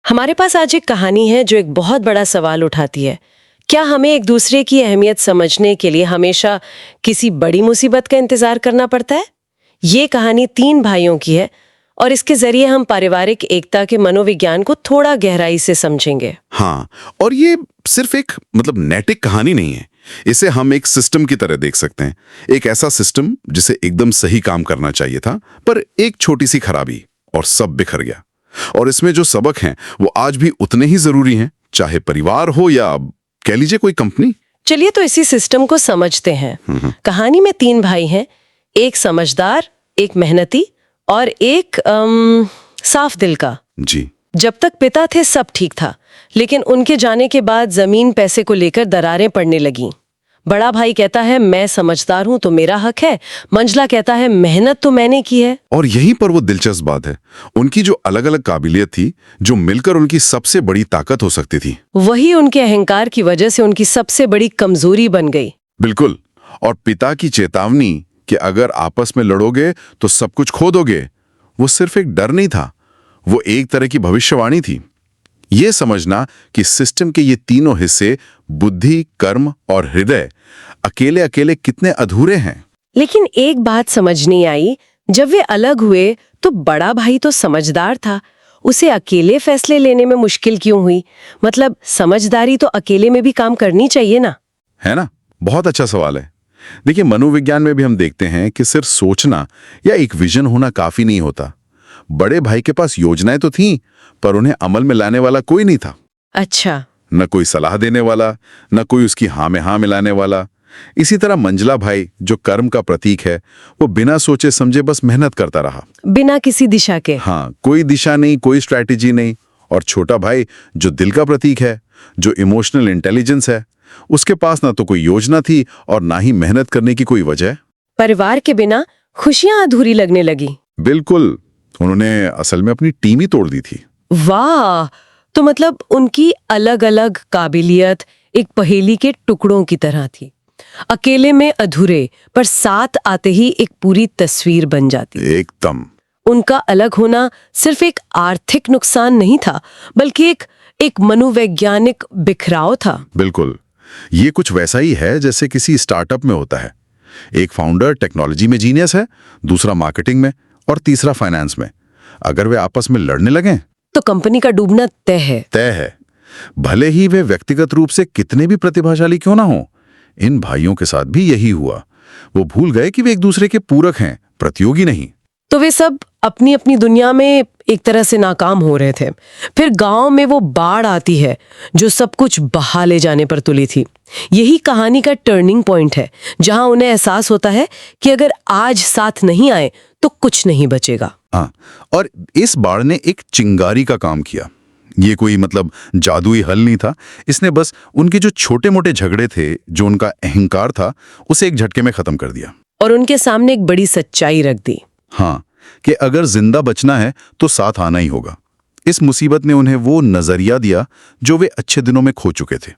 हमारे पास आज एक कहानी है जो एक बहुत बड़ा सवाल उठाती है। क्या हमें एक दूसरे की अहमियत समझने के लिए हमेशा किसी बड़ी मुसीबत का इंतजार करना पड़ता है? ये कहानी 3 भाइयों की है और इसके जरिए हम पारिवारिक एकता के मनोविज्ञान को थोड़ा गहराई से समझेंगे। हाँ, और ये सिर्फ एक नैतिक कहानी नहीं है। इसे हम एक सिस्टम की तरह देख सकते हैं। एक ऐसा सिस्टम जिसे एकदम सही काम करना चाहिए था, पर एक छोटी सी खराबी और सब बिखर गया। और इसमें जो सबक हैं वो आज भी उतने ही जरूरी हैं, चाहे परिवार हो या कह लीजिए कोई कंपनी। चलिए तो इसी सिस्टम को समझते हैं। कहानी में 3 भाई हैं, एक समझदार, एक मेहनती और एक साफ दिल का। जी। जब तक पिता थे सब ठीक था, लेकिन उनके जाने के बाद जमीन पैसे को लेकर दरारें पड़ने लगीं। बड़ा भाई कहता है मैं समझदार हूं तो मेरा हक है, मंझला कहता है मेहनत तो मैंने की है। और यहीं पर वो दिलचस्प बात है, उनकी जो अलग अलग काबिलियत थी, जो मिलकर उनकी सबसे बड़ी ताकत हो सकती थी, वही उनके अहंकार की वजह से उनकी सबसे बड़ी कमजोरी बन गई। बिल्कुल। और पिता की चेतावनी कि अगर आपस में लड़ोगे तो सब कुछ खो दोगे, वो सिर्फ एक डर नहीं था, वो एक तरह की भविष्यवाणी थी। ये समझना कि सिस्टम के ये तीनों हिस्से बुद्धि, कर्म और हृदय अकेले अकेले कितने अधूरे हैं। लेकिन एक बात समझ नहीं आई, जब वे अलग हुए तो बड़ा भाई तो समझदार था, उसे अकेले फैसले लेने में मुश्किल क्यों हुई? मतलब समझदारी तो अकेले में भी काम करनी चाहिए ना? है ना? बहुत अच्छा सवाल है। देखिए, मनोविज्ञान में भी हम देखते हैं कि सिर्फ सोचना या एक विजन होना काफी नहीं होता। बड़े भाई के पास योजनाएं तो थीं, पर उन्हें अमल में लाने वाला कोई नहीं था। अच्छा। न कोई सलाह देने वाला, न कोई उसकी हाँ में हाँ मिलाने वाला। इसी तरह मंझला भाई, जो कर्म का प्रतीक है, वो बिना सोचे समझे बस मेहनत करता रहा, बिना किसी दिशा के। हाँ, कोई दिशा नहीं, कोई स्ट्रैटेजी नहीं। और छोटा भाई, जो दिल का प्रतीक है, जो इमोशनल इंटेलिजेंस है, उसके पास ना तो कोई योजना थी और ना ही मेहनत करने की कोई वजह। परिवार के बिना खुशियां अधूरी लगने लगी। बिल्कुल। उन्होंने असल में अपनी टीम ही तोड़ दी थी। वाह! तो मतलब उनकी अलग अलग काबिलियत एक पहेली के टुकड़ों की तरह थी, अकेले में अधूरे, पर साथ आते ही एक पूरी तस्वीर बन जाती। एकदम। उनका अलग होना सिर्फ एक आर्थिक नुकसान नहीं था, बल्कि एक मनोवैज्ञानिक बिखराव था। बिल्कुल। ये कुछ वैसा ही है जैसे किसी स्टार्टअप में होता है। एक फाउंडर टेक्नोलॉजी में जीनियस है, दूसरा मार्केटिंग में और तीसरा फाइनेंस में। अगर वे आपस में लड़ने लगें तो कंपनी का डूबना तय है। तय है, भले ही वे व्यक्तिगत रूप से कितने भी प्रतिभाशाली क्यों ना हो। इन भाइयों के साथ भी यही हुआ। वो भूल गए कि वे एक दूसरे के पूरक हैं, प्रतियोगी नहीं। तो वे सब अपनी अपनी दुनिया में एक तरह से नाकाम हो रहे थे। फिर गांव में वो बाढ़ आती है जो सब कुछ बहा ले जाने पर तुली थी। यही कहानी का टर्निंग पॉइंट है, जहां उन्हें एहसास होता है कि अगर आज साथ नहीं आए तो कुछ नहीं बचेगा। हाँ, और इस बाढ़ ने एक चिंगारी का काम किया। ये कोई जादुई हल नहीं था। इसने बस उनके जो छोटे मोटे झगड़े थे, जो उनका अहंकार था, उसे एक झटके में खत्म कर दिया और उनके सामने एक बड़ी सच्चाई रख दी। हाँ, कि अगर जिंदा बचना है तो साथ आना ही होगा। इस मुसीबत ने उन्हें वो नजरिया दिया जो वे अच्छे दिनों में खो चुके थे।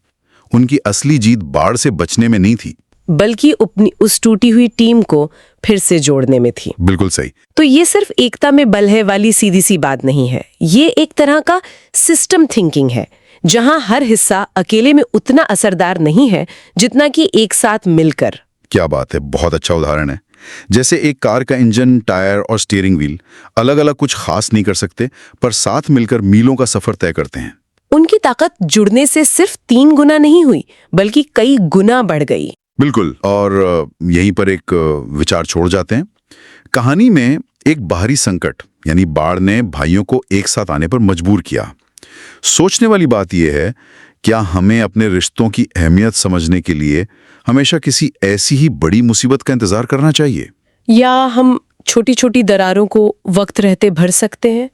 उनकी असली जीत बाढ़ से बचने में नहीं थी, बल्कि अपनी उस टूटी हुई टीम को फिर से जोड़ने में थी। बिल्कुल सही। तो ये सिर्फ एकता में बल है वाली सीधी सी बात नहीं है। ये एक तरह का सिस्टम थिंकिंग है, जहां हर हिस्सा अकेले में उतना असरदार नहीं है जितना कि एक साथ मिलकर। क्या बात है, बहुत अच्छा उदाहरण है। जैसे एक कार का इंजन, टायर और स्टीयरिंग व्हील अलग अलग कुछ खास नहीं कर सकते, पर साथ मिलकर मीलों का सफर तय करते हैं। उनकी ताकत जुड़ने से सिर्फ 3 गुना नहीं हुई, बल्कि कई गुना बढ़ गई। बिल्कुल। और यहीं पर एक विचार छोड़ जाते हैं। कहानी में एक बाहरी संकट यानी बाढ़ ने भाइयों को एक साथ आने पर मजबूर किया। सोचने वाली बात यह है, क्या हमें अपने रिश्तों की अहमियत समझने के लिए हमेशा किसी ऐसी ही बड़ी मुसीबत का इंतजार करना चाहिए, या हम छोटी छोटी दरारों को वक्त रहते भर सकते हैं?